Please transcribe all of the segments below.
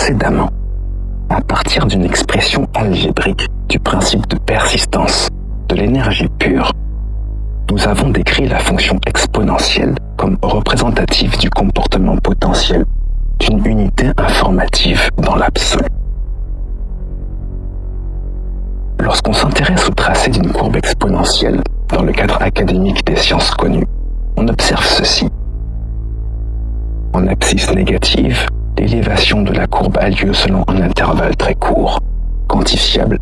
précédemment, à partir d'une expression algébrique du principe de persistance de l'énergie pure, nous avons décrit la fonction exponentielle comme représentative du comportement potentiel d'une unité informative dans l'absolu. Lorsqu'on s'intéresse au tracé d'une courbe exponentielle dans le cadre académique des sciences connues, on observe ceci. En abscisse négative, l'élévation de la courbe a lieu selon un intervalle très court, quantifiable,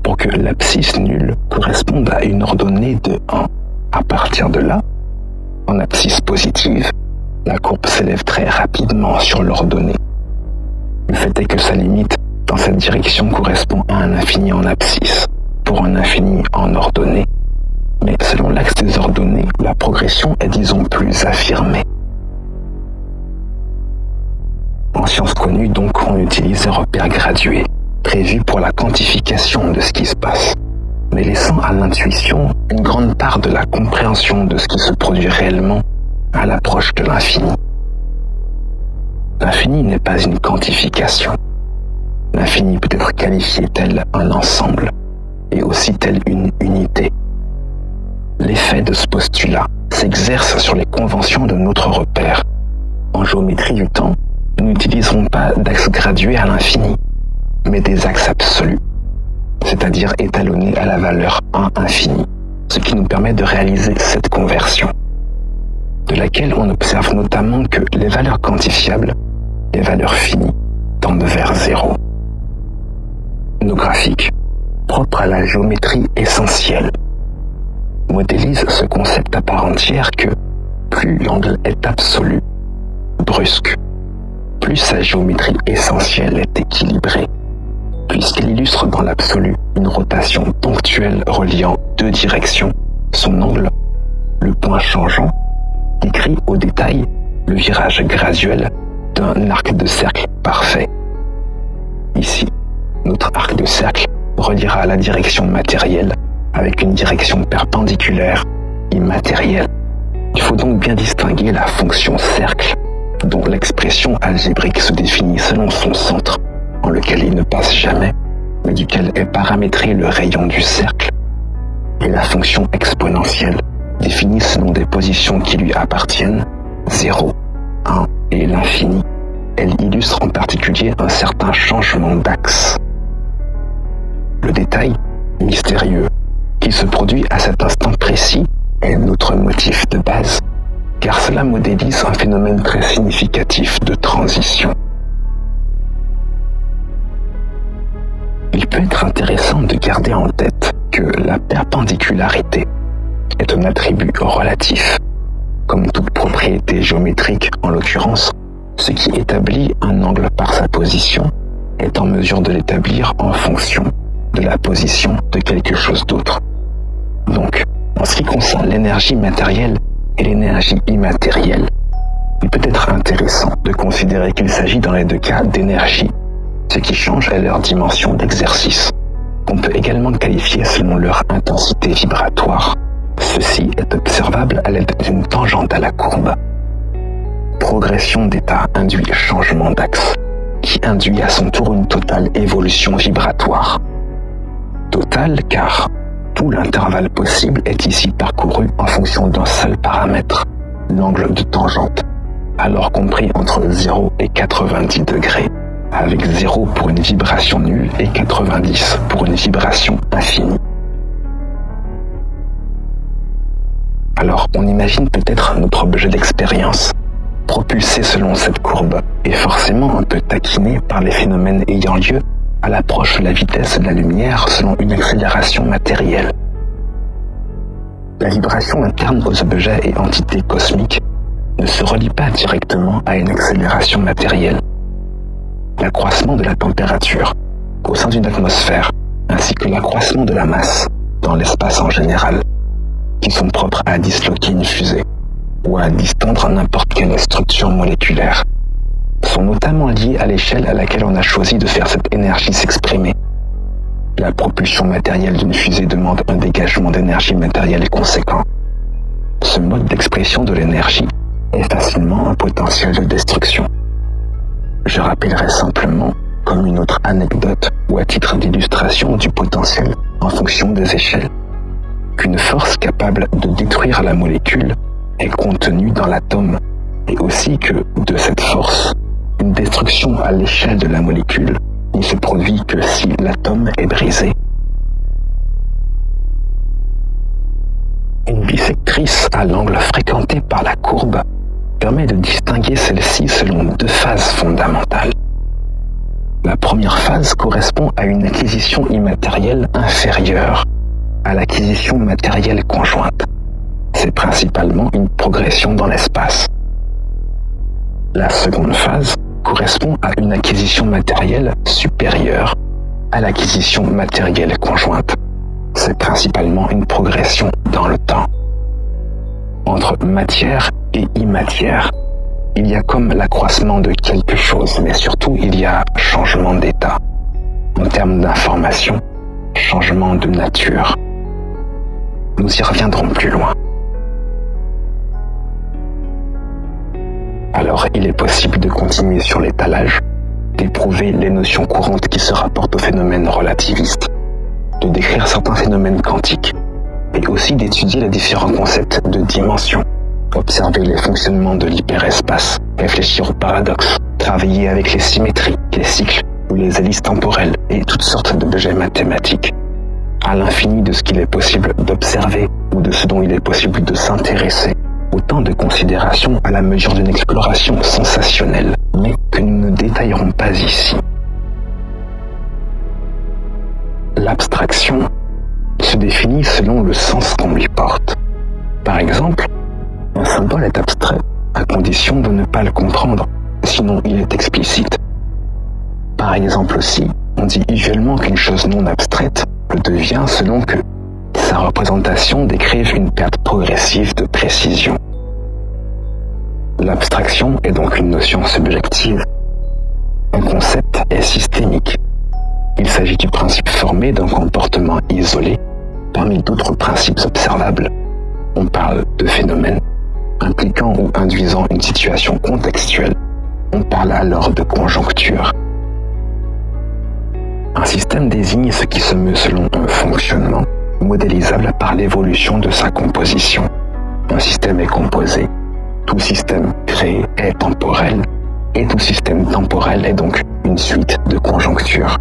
pour que l'abscisse nulle corresponde à une ordonnée de 1. À partir de là, en abscisse positive, la courbe s'élève très rapidement sur l'ordonnée. Le fait est que sa limite dans cette direction correspond à un infini en abscisse pour un infini en ordonnée, mais selon l'axe des ordonnées, la progression est disons plus affirmée. En sciences connues, donc, on utilise les repères gradués, prévus pour la quantification de ce qui se passe, mais laissant à l'intuition une grande part de la compréhension de ce qui se produit réellement à l'approche de l'infini. L'infini n'est pas une quantification. L'infini peut être qualifié tel un ensemble, et aussi telle une unité. L'effet de ce postulat s'exerce sur les conventions de notre repère. En géométrie du temps, nous n'utiliserons pas d'axes gradués à l'infini, mais des axes absolus, c'est-à-dire étalonnés à la valeur 1 infini, ce qui nous permet de réaliser cette conversion, de laquelle on observe notamment que les valeurs quantifiables, les valeurs finies, tendent vers 0. Nos graphiques, propres à la géométrie essentielle, modélisent ce concept à part entière que plus l'angle est absolu, brusque, plus sa géométrie essentielle est équilibrée, puisqu'elle illustre dans l'absolu une rotation ponctuelle reliant deux directions, son angle, le point changeant, décrit au détail le virage graduel d'un arc de cercle parfait. Ici, notre arc de cercle reliera la direction matérielle avec une direction perpendiculaire immatérielle. Il faut donc bien distinguer la fonction cercle, dont l'expression algébrique se définit selon son centre, en lequel il ne passe jamais, mais duquel est paramétré le rayon du cercle, et la fonction exponentielle, définie selon des positions qui lui appartiennent, 0, 1 et l'infini. Elle illustre en particulier un certain changement d'axe. Le détail, mystérieux, qui se produit à cet instant précis, est notre motif de base, car cela modélise un phénomène très significatif de transition. Il peut être intéressant de garder en tête que la perpendicularité est un attribut relatif, comme toute propriété géométrique en l'occurrence. Ce qui établit un angle par sa position est en mesure de l'établir en fonction de la position de quelque chose d'autre. Donc, en ce qui concerne l'énergie matérielle et l'énergie immatérielle, il peut être intéressant de considérer qu'il s'agit dans les deux cas d'énergie. Ce qui change est leur dimension d'exercice, qu'on peut également qualifier selon leur intensité vibratoire. Ceci est observable à l'aide d'une tangente à la courbe. Progression d'état induit changement d'axe, qui induit à son tour une totale évolution vibratoire. Totale car tout l'intervalle possible est ici parcouru en fonction d'un seul paramètre, l'angle de tangente, alors compris entre 0 et 90 degrés, avec 0 pour une vibration nulle et 90 pour une vibration infinie. Alors on imagine peut-être notre objet d'expérience, propulsé selon cette courbe et forcément un peu taquiné par les phénomènes ayant lieu à l'approche de la vitesse de la lumière selon une accélération matérielle. La vibration interne aux objets et entités cosmiques ne se relie pas directement à une accélération matérielle. L'accroissement de la température au sein d'une atmosphère ainsi que l'accroissement de la masse dans l'espace en général, qui sont propres à disloquer une fusée ou à distendre n'importe quelle structure moléculaire, sont notamment liés à l'échelle à laquelle on a choisi de faire cette énergie s'exprimer. La propulsion matérielle d'une fusée demande un dégagement d'énergie matérielle conséquent. Ce mode d'expression de l'énergie est facilement un potentiel de destruction. Je rappellerai simplement, comme une autre anecdote ou à titre d'illustration du potentiel en fonction des échelles, qu'une force capable de détruire la molécule est contenue dans l'atome, et aussi que, de cette force, une destruction à l'échelle de la molécule ne se produit que si l'atome est brisé. Une bissectrice à l'angle fréquenté par la courbe permet de distinguer celle-ci selon deux phases fondamentales. La première phase correspond à une acquisition immatérielle inférieure à l'acquisition matérielle conjointe. C'est principalement une progression dans l'espace. La seconde phase correspond à une acquisition matérielle supérieure à l'acquisition matérielle conjointe. C'est principalement une progression dans le temps. Entre matière et immatière, il y a comme l'accroissement de quelque chose, mais surtout il y a changement d'état. En termes d'information, changement de nature. Nous y reviendrons plus loin. Alors il est possible de continuer sur l'étalage, d'éprouver les notions courantes qui se rapportent aux phénomènes relativistes, de décrire certains phénomènes quantiques, et aussi d'étudier les différents concepts de dimension, observer les fonctionnements de l'hyperespace, réfléchir aux paradoxes, travailler avec les symétries, les cycles ou les hélices temporelles et toutes sortes d'objets mathématiques, à l'infini de ce qu'il est possible d'observer ou de ce dont il est possible de s'intéresser. Autant de considérations à la mesure d'une exploration sensationnelle, mais que nous ne détaillerons pas ici. L'abstraction se définit selon le sens qu'on lui porte. Par exemple, un symbole est abstrait à condition de ne pas le comprendre, sinon il est explicite. Par exemple aussi, on dit usuellement qu'une chose non abstraite le devient selon que sa représentation décrive une perte progressive de précision. L'abstraction est donc une notion subjective. Un concept est systémique. Il s'agit du principe formé d'un comportement isolé parmi d'autres principes observables. On parle de phénomènes impliquant ou induisant une situation contextuelle. On parle alors de conjoncture. Un système désigne ce qui se meut selon un fonctionnement modélisable par l'évolution de sa composition. Un système est composé. Tout système créé est temporel, et tout système temporel est donc une suite de conjonctures.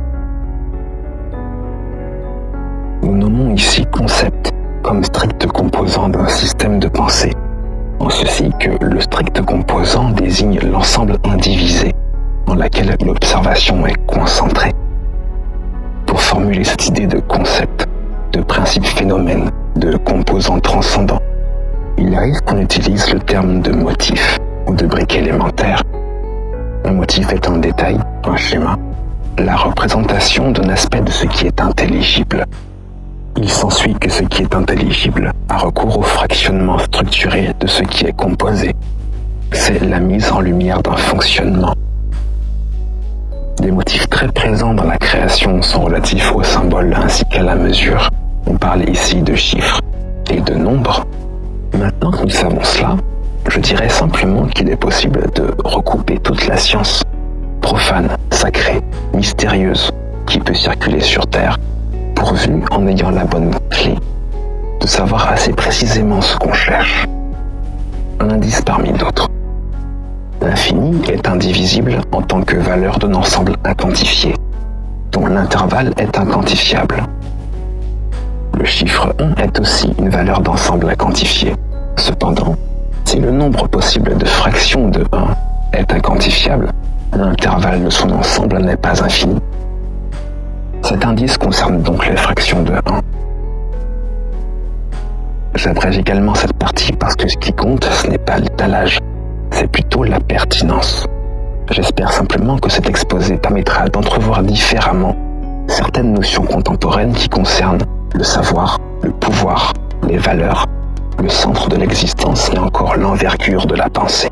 Nous nommons ici concept comme strict composant d'un système de pensée, en ceci que le strict composant désigne l'ensemble indivisé dans lequel l'observation est concentrée. Pour formuler cette idée de concept, de principe phénomène, de composant transcendant, il arrive qu'on utilise le terme de motif ou de brique élémentaire. Un motif est un détail, un schéma, la représentation d'un aspect de ce qui est intelligible. Il s'ensuit que ce qui est intelligible a recours au fractionnement structuré de ce qui est composé. C'est la mise en lumière d'un fonctionnement. Des motifs très présents dans la création sont relatifs aux symboles ainsi qu'à la mesure. On parle ici de chiffres et de nombres. Maintenant que nous savons cela, je dirais simplement qu'il est possible de recouper toute la science, profane, sacrée, mystérieuse, qui peut circuler sur Terre, pourvu en ayant la bonne clé, de savoir assez précisément ce qu'on cherche. Un indice parmi d'autres. L'infini est indivisible en tant que valeur d'un ensemble inquantifié, dont l'intervalle est inquantifiable. Le chiffre 1 est aussi une valeur d'ensemble inquantifié. Cependant, si le nombre possible de fractions de 1 est inquantifiable, l'intervalle de son ensemble n'est pas infini. Cet indice concerne donc les fractions de 1. J'abrège également cette partie parce que ce qui compte, ce n'est pas l'étalage, c'est plutôt la pertinence. J'espère simplement que cet exposé permettra d'entrevoir différemment certaines notions contemporaines qui concernent le savoir, le pouvoir, les valeurs, le centre de l'existence et encore l'envergure de la pensée.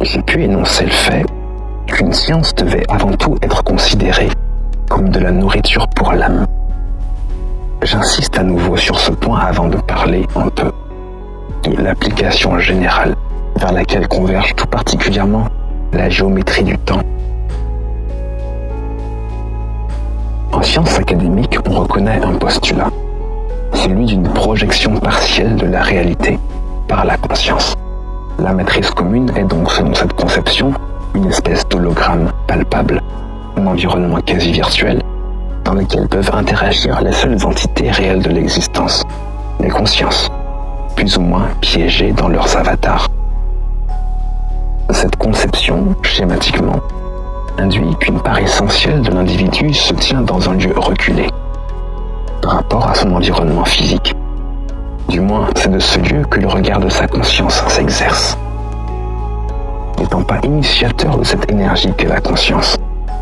J'ai pu énoncer le fait qu'une science devait avant tout être considérée comme de la nourriture pour l'âme. J'insiste à nouveau sur ce point avant de parler un peu de l'application générale vers laquelle converge tout particulièrement la géométrie du temps. En sciences académiques, on reconnaît un postulat, celui d'une projection partielle de la réalité par la conscience. La matrice commune est donc, selon cette conception, une espèce d'hologramme palpable, un environnement quasi virtuel dans lequel peuvent interagir les seules entités réelles de l'existence, les consciences, plus ou moins piégées dans leurs avatars. Cette conception, schématiquement, induit qu'une part essentielle de l'individu se tient dans un lieu reculé par rapport à son environnement physique. Du moins, c'est de ce lieu que le regard de sa conscience s'exerce. N'étant pas initiateur de cette énergie qu'est la conscience,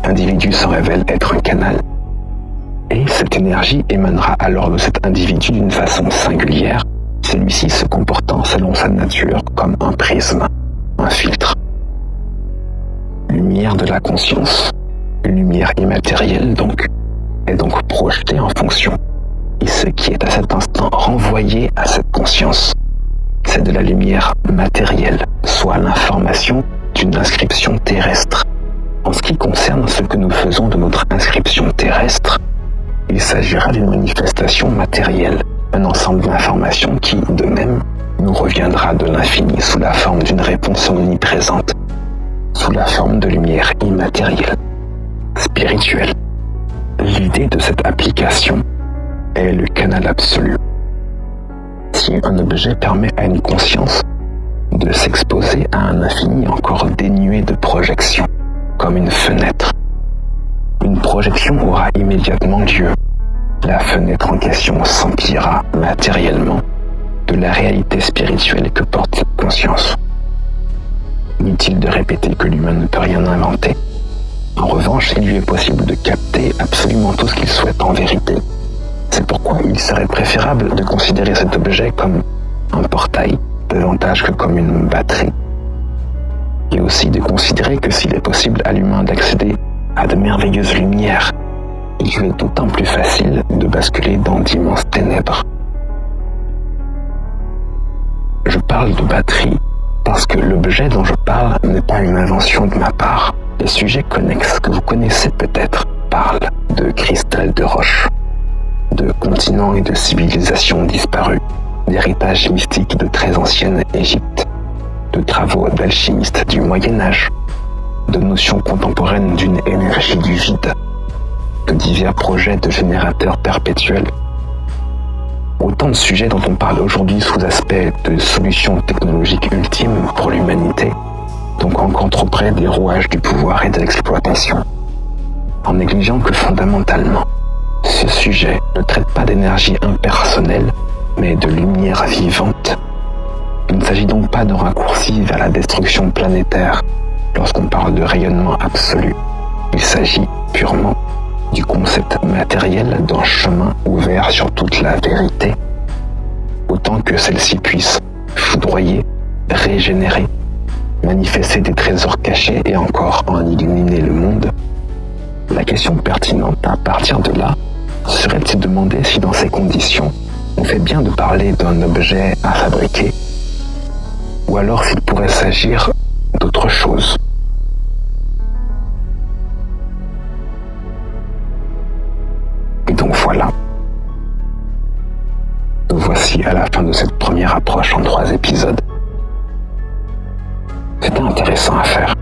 l'individu se révèle être un canal. Et cette énergie émanera alors de cet individu d'une façon singulière, celui-ci se comportant selon sa nature comme un prisme, un filtre. Lumière de la conscience, une lumière immatérielle donc, est donc projetée en fonction. Et ce qui est à cet instant renvoyé à cette conscience, c'est de la lumière matérielle, soit l'information d'une inscription terrestre. En ce qui concerne ce que nous faisons de notre inscription terrestre, il s'agira d'une manifestation matérielle, un ensemble d'informations qui, de même, nous reviendra de l'infini sous la forme d'une réponse omniprésente, sous la forme de lumière immatérielle, spirituelle. L'idée de cette application est le canal absolu. Si un objet permet à une conscience de s'exposer à un infini encore dénué de projection, comme une fenêtre, une projection aura immédiatement lieu. La fenêtre en question s'emplira matériellement de la réalité spirituelle que porte cette conscience. Inutile de répéter que l'humain ne peut rien inventer. En revanche, il lui est possible de capter absolument tout ce qu'il souhaite en vérité. C'est pourquoi il serait préférable de considérer cet objet comme un portail, davantage que comme une batterie. Et aussi de considérer que s'il est possible à l'humain d'accéder à de merveilleuses lumières, il lui est d'autant plus facile de basculer dans d'immenses ténèbres. Je parle de batterie parce que l'objet dont je parle n'est pas une invention de ma part. Les sujets connexes que vous connaissez peut-être parlent de cristal de roche, de continents et de civilisations disparues, d'héritage mystique de très ancienne Égypte, de travaux d'alchimistes du Moyen-Âge, de notions contemporaines d'une énergie du vide, de divers projets de générateurs perpétuels. Autant de sujets dont on parle aujourd'hui sous aspect de solutions technologiques ultimes pour l'humanité, donc encore trop près des rouages du pouvoir et de l'exploitation, en négligeant que fondamentalement, ce sujet ne traite pas d'énergie impersonnelle, mais de lumière vivante. Il ne s'agit donc pas de raccourci vers la destruction planétaire lorsqu'on parle de rayonnement absolu. Il s'agit purement du concept matériel d'un chemin ouvert sur toute la vérité, autant que celle-ci puisse foudroyer, régénérer, manifester des trésors cachés et encore en illuminer le monde. La question pertinente à partir de là serait de se demander si dans ces conditions, on fait bien de parler d'un objet à fabriquer, ou alors s'il pourrait s'agir d'autre chose. Et donc voilà. Nous voici à la fin de cette première approche en 3 épisodes. C'était intéressant à faire.